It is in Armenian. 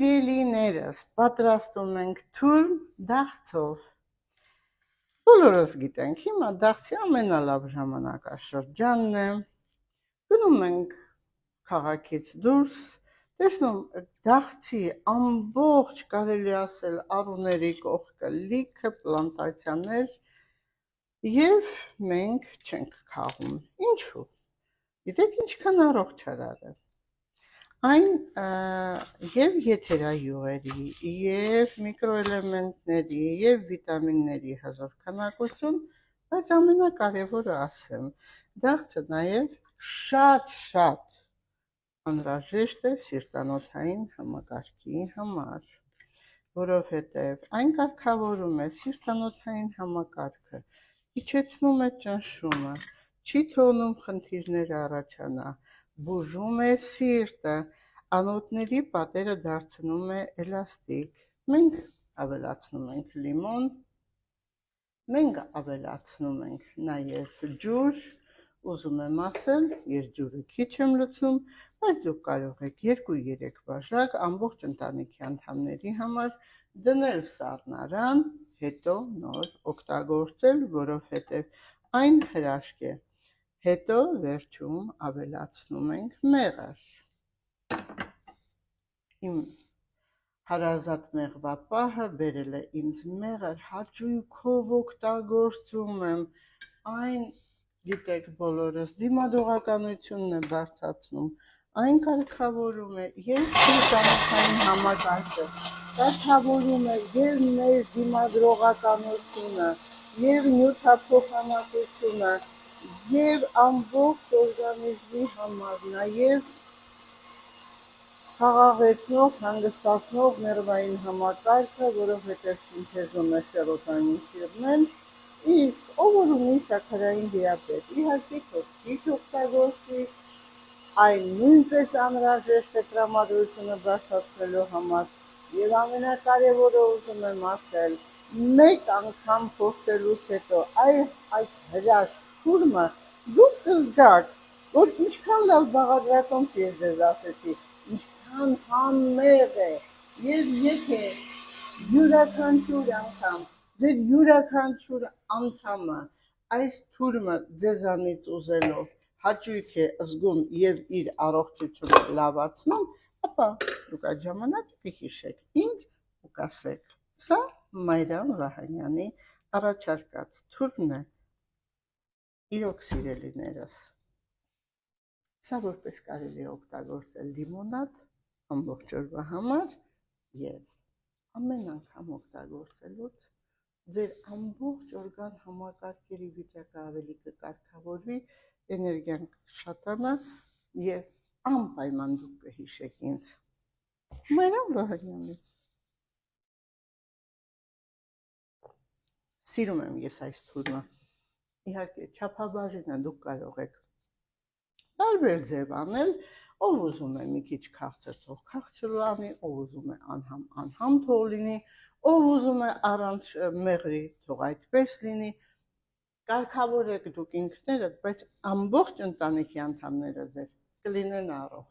Սիրելիներս, պատրաստում ենք թուրմ դաղձով։ Բոլորս գիտենք, հիմա դաղձի ամենալավ ժամանակաշրջանն է։ Գնում ենք քաղաքից դուրս, տեսնում դաղձի ամբողջ, կարելի ասել, առուների կողքը լիքը պլանտացիաներ և մենք չենք քաղում։ Ինչու՞։ Գիտեք ինչքան առողջարար է։ Այն և եթերայուղերի, և միկրոէլեմենտների, և վիտամինների հզոր քանակություն, բայց ամենակարևորը ասեմ, դաղձը նաև շատ անհրաժեշտ է սիրտանոթային համակարգի համար, որովհետև այն կարգավորում է սիրտանոթային համակարգը, իջեցնում է ճնշումը, չի թողնում խնդիրներ առաջանա, բուժում է սիրտը, անոթների պատերը դարձնում է էլաստիկ, մենք ավելացնում ենք լիմոն, մենք ավելացնում ենք նաև ջուր, ուզում եմ ասել, ես ջուրը քիչ եմ լցում, բայց դուք կարող եք 2-3 բաժակ ամբողջ ընտանիքի անդամների համար դնել սառնարան, հետո նոր օգտագործել, որովհետև այն հրաշք է, հետո վերջում ավելացնում ենք մեղր։ Իմ հարազատ մեղվապահը բերել է ինձ մեղր, հաճույքով օգտագործում եմ, այն, գիտեք բոլորս, դիմադրողականությունն է բարձրացնում, այն կարգավորում է և սիրտանոթային համակարգը, կարգավորում է և մեր դիմադրողականությունը, և նյութափոխանակությունը, և ամբողջ օրգանիզմի համար, նաև խաղաղեցնող, հանգստացնող ներվային համակարգը, որովհետև սինթեզում է սերոտոնին սիրտն, իսկ ով որ ունի շաքարային դիաբետ, իհարկե քիչ օգտագործի, այն նույնպես անհրաժեշտ է տրամադրությունը բարձրացնելու համար, և ամենակարևորը ուզում եմ ասել, մեկ անգամ փորձելուց հետո այս հրաշք թուրմը դուք կզգաք, որ ինչքան լավ բաղադրատոմս ես ձեզ ասեցի, ինչքան համեղ է, և եթե յուրաքանչյուր անգամ ձեր յուրաքանչյուր անդամը այս թուրմը ձեզանից ուզելով հաճույք է զգում և իր առողջությունը լավացնում, ապա դուք այդ ժամանակ կհիշեք ինձ ու կասեք, սա Մարիամ Վահանյանի առաջարկած թուրմն է, իրոք սիրելիներս, սա որպես կարելի է օգտագործել լիմոնադ ամբողջ օրվա համար և ամեն անգամ օգտագործելուց ձեր ամբողջ օրգան համակարգերի վիճակը ավելի կկարգավորվի, էներգիան կշատանա և անպայման դուք կհիշեք ինձ։ Մարիամ Վահանյանից։ Սիրում եմ ես այս թուրմը։ Իհարկե չափաբաժինը դուք կարող եք տարբեր ձև անել, ով ուզում է մի քիչ քաղցր թող քաղցր անի, ով ուզում է անհամ թող լինի, ով ուզում է առանց մեղրի թող այդպես լինի, կարգավորեք դուք ինքներդ, բայց ամբողջ ընտանիքի անդամները ձեր կլինեն առողջ։